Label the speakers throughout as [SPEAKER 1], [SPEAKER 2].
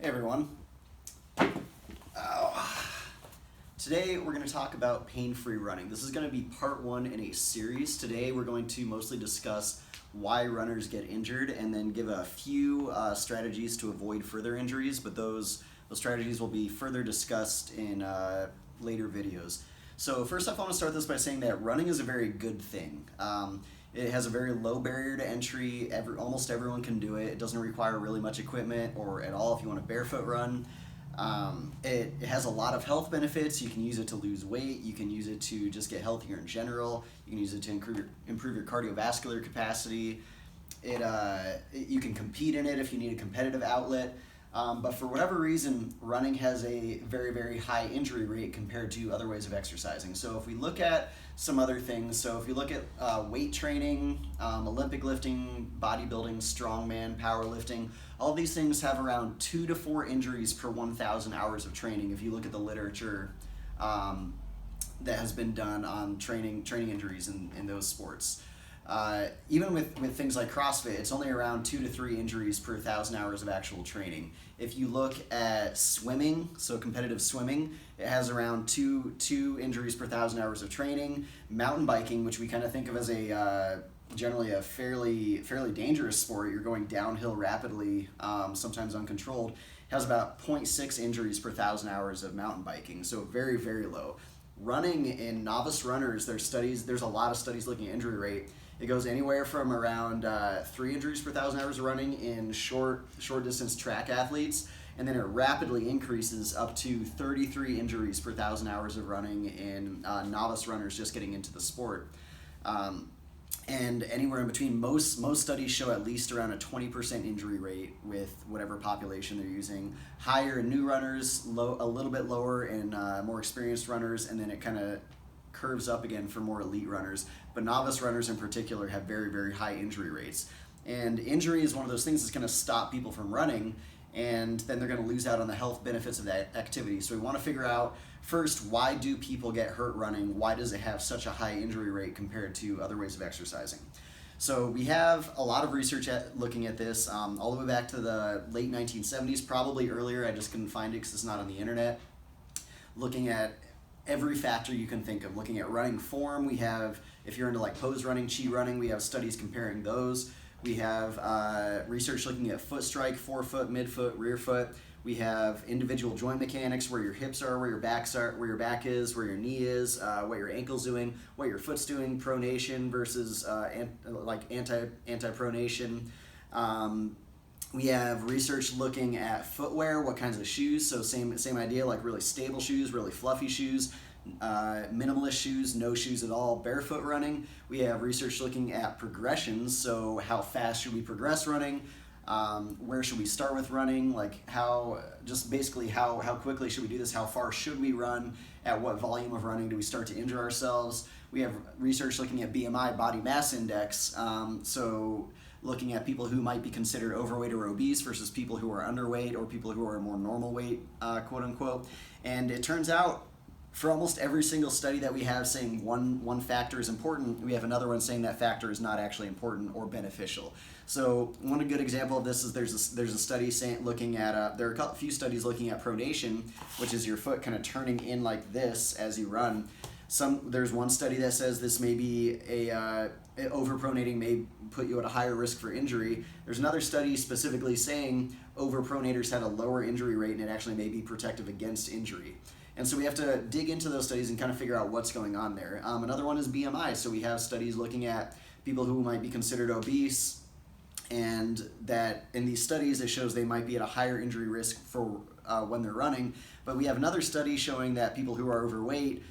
[SPEAKER 1] Hey everyone. Today we're going to talk about pain-free running. This is going to be part one in a series. Today we're going to mostly discuss why runners get injured and then give a few strategies to avoid further injuries, but those strategies will be further discussed in later videos. So first off, I want to start this by saying that running is a very good thing. It has a very low barrier to entry. Almost everyone can do it. It doesn't require really much equipment or at all if you want to barefoot run. It has a lot of health benefits. You can use it to lose weight. You can use it to just get healthier in general. You can use it to improve your cardiovascular capacity. You can compete in it if you need a competitive outlet. But for whatever reason, running has a very, very high injury rate compared to other ways of exercising. So if we look at some other things, so if you look at weight training, Olympic lifting, bodybuilding, strongman, powerlifting, all these things have around 2 to 4 injuries per 1,000 hours of training. If you look at the literature that has been done on training injuries in those sports. Even with things like CrossFit, it's only around 2 to 3 injuries per 1,000 hours of actual training. If you look at swimming, so competitive swimming, it has around two injuries per 1,000 hours of training. Mountain biking, which we kind of think of as generally a fairly dangerous sport, you're going downhill rapidly, sometimes uncontrolled, has about 0.6 injuries per 1,000 hours of mountain biking, so very, very low. Running in novice runners, there's a lot of studies looking at injury rate. It goes anywhere from around 3 injuries per 1,000 hours of running in short distance track athletes, and then it rapidly increases up to 33 injuries per 1,000 hours of running in novice runners just getting into the sport. And anywhere in between, most studies show at least around a 20% injury rate with whatever population they're using. Higher in new runners, a little bit lower in more experienced runners, and then it kind of curves up again for more elite runners. But novice runners in particular have very, very high injury rates. And injury is one of those things that's going to stop people from running, and then they're going to lose out on the health benefits of that activity. So we want to figure out first, why do people get hurt running? Why does it have such a high injury rate compared to other ways of exercising? So we have a lot of research looking at this all the way back to the late 1970s, probably earlier. I just couldn't find it because it's not on the internet. Looking at every factor you can think of. Looking at running form, we have, if you're into like pose running, chi running, we have studies comparing those. We have research looking at foot strike, forefoot, midfoot, rear foot. We have individual joint mechanics, where your hips are, where your backs are, where your back is, where your knee is, what your ankle's doing, what your foot's doing, pronation versus anti-pronation. We have research looking at footwear, what kinds of shoes, so same idea, like really stable shoes, really fluffy shoes, minimalist shoes, no shoes at all, barefoot running. We have research looking at progressions, so how fast should we progress running, where should we start with running, like how quickly should we do this, how far should we run, at what volume of running do we start to injure ourselves. We have research looking at BMI, body mass index, so looking at people who might be considered overweight or obese versus people who are underweight or people who are more normal weight, quote unquote. And it turns out for almost every single study that we have saying one factor is important, we have another one saying that factor is not actually important or beneficial. So one good example of this is there's a study looking at there are a few studies looking at pronation, which is your foot kind of turning in like this as you run. There's one study that says this may be overpronating may put you at a higher risk for injury. There's another study specifically saying overpronators had a lower injury rate and it actually may be protective against injury. And so we have to dig into those studies and kind of figure out what's going on there. Another one is BMI. So we have studies looking at people who might be considered obese, and that in these studies it shows they might be at a higher injury risk for when they're running. But we have another study showing that people who are overweight,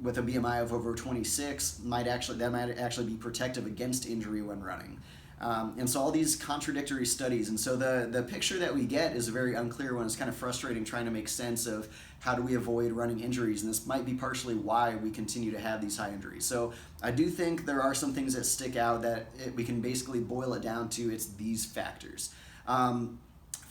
[SPEAKER 1] with a BMI of over 26, might actually be protective against injury when running. And so all these contradictory studies, and so the picture that we get is a very unclear one. It's kind of frustrating trying to make sense of how do we avoid running injuries, and this might be partially why we continue to have these high injuries. So I do think there are some things that stick out that we can basically boil it down to, it's these factors.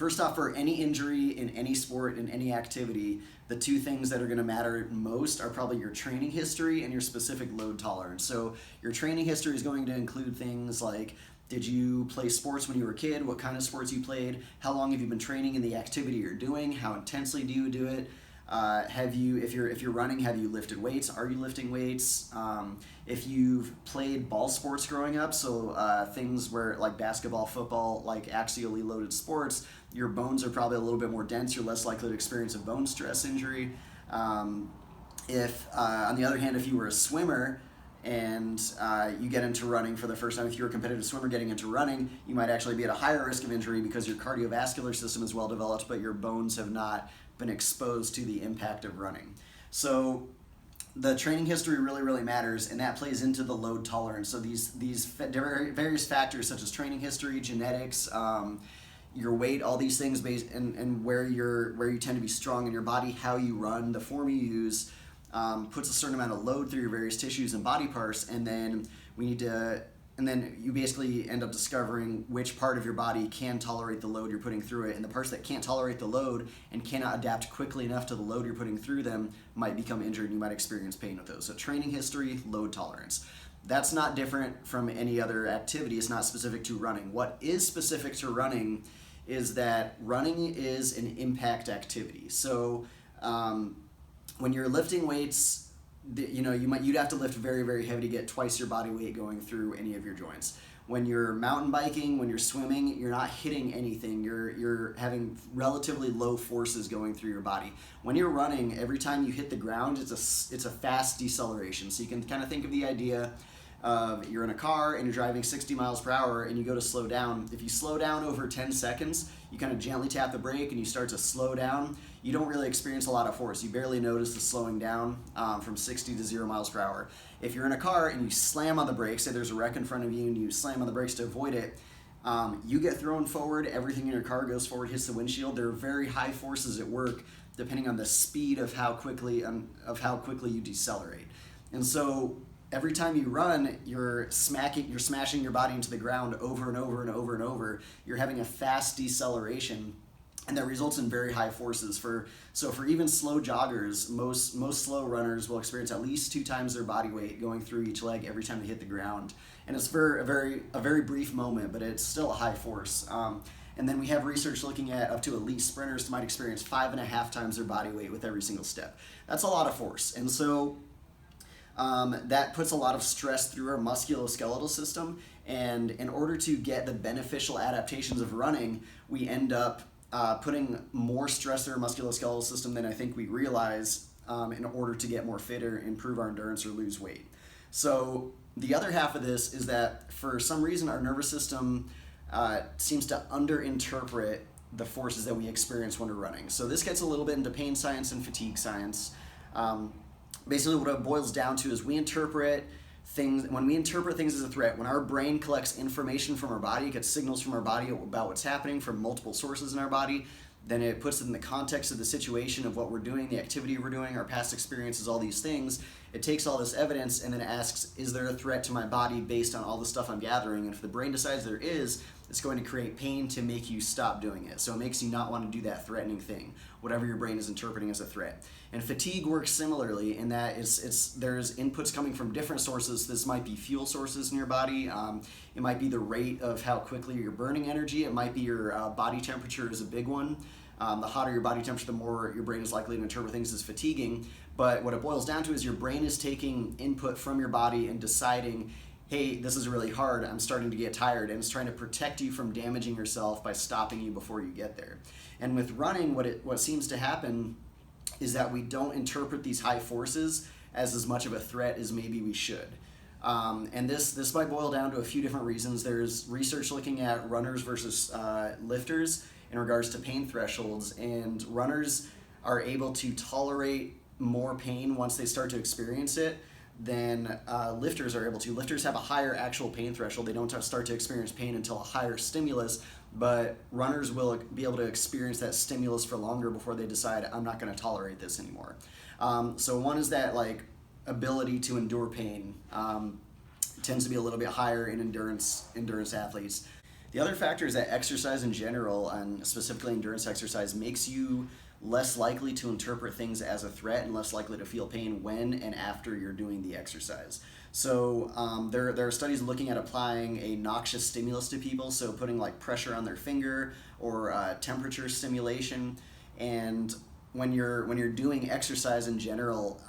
[SPEAKER 1] First off, for any injury in any sport, in any activity, the two things that are going to matter most are probably your training history and your specific load tolerance. So your training history is going to include things like, did you play sports when you were a kid? What kind of sports you played? How long have you been training in the activity you're doing? How intensely do you do it? If you're running, have you lifted weights? Are you lifting weights? If you've played ball sports growing up, so things where like basketball, football, like axially loaded sports, your bones are probably a little bit more dense. You're less likely to experience a bone stress injury. If on the other hand, if you were a swimmer and you get into running for the first time, if you're a competitive swimmer getting into running, you might actually be at a higher risk of injury because your cardiovascular system is well developed, but your bones have not been exposed to the impact of running. So the training history really matters, and that plays into the load tolerance. So these various factors such as training history, genetics, your weight, all these things based and where you tend to be strong in your body, how you run, the form you use, puts a certain amount of load through your various tissues and body parts, and then you basically end up discovering which part of your body can tolerate the load you're putting through it, and the parts that can't tolerate the load and cannot adapt quickly enough to the load you're putting through them might become injured, and you might experience pain with those. So training history, load tolerance. That's not different from any other activity. It's not specific to running. What is specific to running is that running is an impact activity. So when you're lifting weights, you'd have to lift very heavy to get twice your body weight going through any of your joints. When you're mountain biking, when you're swimming, you're not hitting anything. You're having relatively low forces going through your body. When you're running, every time you hit the ground, it's a fast deceleration. So you can kind of think of the idea of you're in a car and you're driving 60 miles per hour and you go to slow down. If you slow down over 10 seconds, you kind of gently tap the brake and you start to slow down. You don't really experience a lot of force. You barely notice the slowing down from 60 to 0 miles per hour. If you're in a car and you slam on the brakes, say there's a wreck in front of you and you slam on the brakes to avoid it, you get thrown forward, everything in your car goes forward, hits the windshield. There are very high forces at work depending on the speed of how quickly you decelerate. And so every time you run, you're smashing your body into the ground over and over and over and over. You're having a fast deceleration, and that results in very high forces. For even slow joggers, most slow runners will experience at least 2 times their body weight going through each leg every time they hit the ground. And it's for a very brief moment, but it's still a high force. And then we have research looking at up to elite sprinters might experience 5.5 times their body weight with every single step. That's a lot of force. And so that puts a lot of stress through our musculoskeletal system, and in order to get the beneficial adaptations of running, we end up putting more stress through our musculoskeletal system than I think we realize in order to get more fitter, improve our endurance, or lose weight. So the other half of this is that for some reason our nervous system seems to underinterpret the forces that we experience when we're running. So this gets a little bit into pain science and fatigue science. Basically what it boils down to is when we interpret things as a threat, when our brain collects information from our body, it gets signals from our body about what's happening from multiple sources in our body, then it puts it in the context of the situation of what we're doing, the activity we're doing, our past experiences, all these things. It takes all this evidence and then asks, is there a threat to my body based on all the stuff I'm gathering? And if the brain decides there is, it's going to create pain to make you stop doing it. So it makes you not want to do that threatening thing, whatever your brain is interpreting as a threat. And fatigue works similarly in that there's inputs coming from different sources. This might be fuel sources in your body. It might be the rate of how quickly you're burning energy. It might be your body temperature is a big one. The hotter your body temperature, the more your brain is likely to interpret things as fatiguing. But what it boils down to is your brain is taking input from your body and deciding, hey, this is really hard, I'm starting to get tired, and it's trying to protect you from damaging yourself by stopping you before you get there. And with running, what seems to happen is that we don't interpret these high forces as much of a threat as maybe we should. And this might boil down to a few different reasons. There's research looking at runners versus lifters in regards to pain thresholds, and runners are able to tolerate more pain once they start to experience it than lifters are able to. Lifters have a higher actual pain threshold. They don't start to experience pain until a higher stimulus, but runners will be able to experience that stimulus for longer before they decide, I'm not going to tolerate this anymore. So one is that ability to endure pain tends to be a little bit higher in endurance athletes. The other factor is that exercise in general, and specifically endurance exercise, makes you less likely to interpret things as a threat and less likely to feel pain when and after you're doing the exercise. So there are studies looking at applying a noxious stimulus to people, so putting like pressure on their finger or temperature stimulation. And when you're doing exercise in general,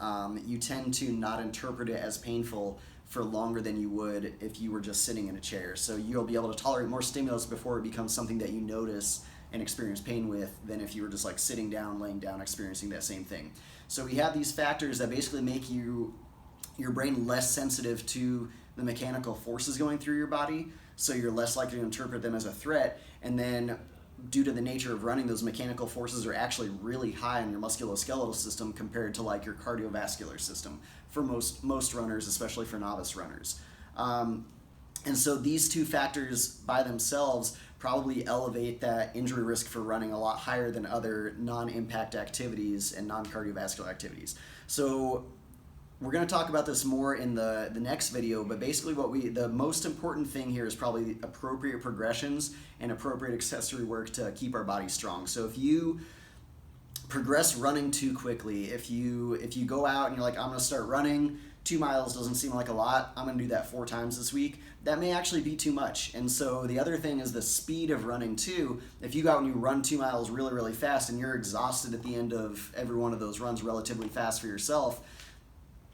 [SPEAKER 1] you tend to not interpret it as painful for longer than you would if you were just sitting in a chair. So you'll be able to tolerate more stimulus before it becomes something that you notice and experience pain with than if you were just like sitting down, laying down, experiencing that same thing. So we have these factors that basically make your brain less sensitive to the mechanical forces going through your body, so you're less likely to interpret them as a threat. And then due to the nature of running, those mechanical forces are actually really high in your musculoskeletal system compared to like your cardiovascular system for most runners, especially for novice runners. And so these two factors by themselves probably elevate that injury risk for running a lot higher than other non-impact activities and non-cardiovascular activities. So we're going to talk about this more in the next video, but basically the most important thing here is probably appropriate progressions and appropriate accessory work to keep our body strong. So if you progress running too quickly, if you go out and you're like, I'm going to start running, 2 miles doesn't seem like a lot, I'm going to do that 4 times this week, that may actually be too much. And so the other thing is the speed of running too. If you go out and you run 2 miles really, really fast and you're exhausted at the end of every one of those runs relatively fast for yourself,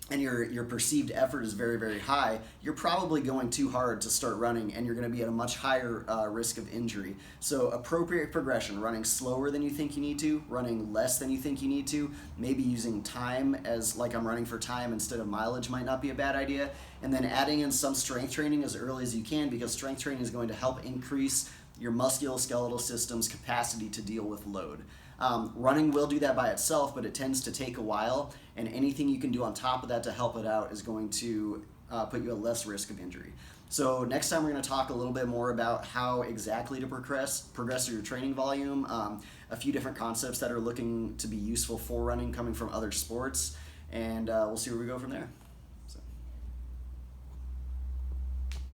[SPEAKER 1] and your perceived effort is very, very high, you're probably going too hard to start running, and you're going to be at a much higher risk of injury. So appropriate progression, running slower than you think you need to, running less than you think you need to, maybe using time as like I'm running for time instead of mileage might not be a bad idea, and then adding in some strength training as early as you can, because strength training is going to help increase your musculoskeletal system's capacity to deal with load. Running will do that by itself, but it tends to take a while, and anything you can do on top of that to help it out is going to put you at less risk of injury. So next time we're going to talk a little bit more about how exactly to progress your training volume, a few different concepts that are looking to be useful for running coming from other sports, and we'll see where we go from there.